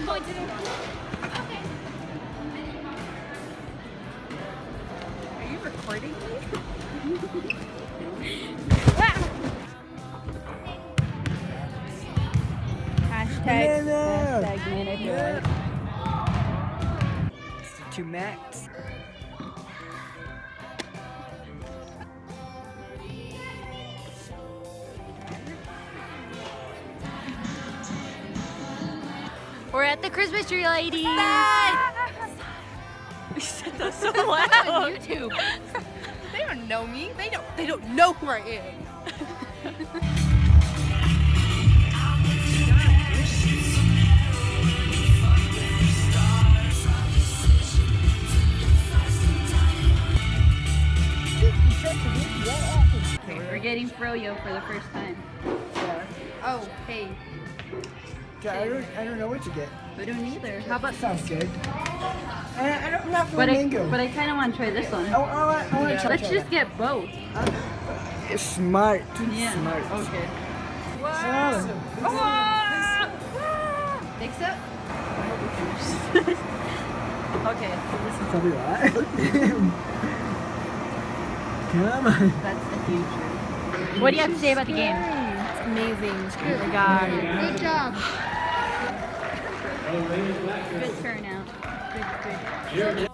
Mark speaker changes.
Speaker 1: going to.
Speaker 2: Are you recording me?
Speaker 1: Hashtag manipulate.
Speaker 2: To Max.
Speaker 1: We're at the Christmas tree lady.
Speaker 2: You said that so loud.
Speaker 1: On YouTube.
Speaker 2: They don't know me. They don't know who I am.
Speaker 1: We're getting froyo for the first time.
Speaker 2: Oh, hey.
Speaker 3: I don't know what to get.
Speaker 1: We don't either. How about?
Speaker 3: Sounds good. I'm not
Speaker 1: But
Speaker 3: flamingo.
Speaker 1: I kind of want to try this one.
Speaker 3: I want to try
Speaker 1: Let's
Speaker 3: that.
Speaker 1: just get both.
Speaker 3: It's smart.
Speaker 1: Yeah.
Speaker 3: Smart.
Speaker 1: Okay. Mix up. Okay.
Speaker 3: Tell me what? Come on.
Speaker 1: That's a huge room. What do you have to say about the game?
Speaker 2: It's amazing. Oh my god.
Speaker 4: Good job.
Speaker 1: Good turnout. Good.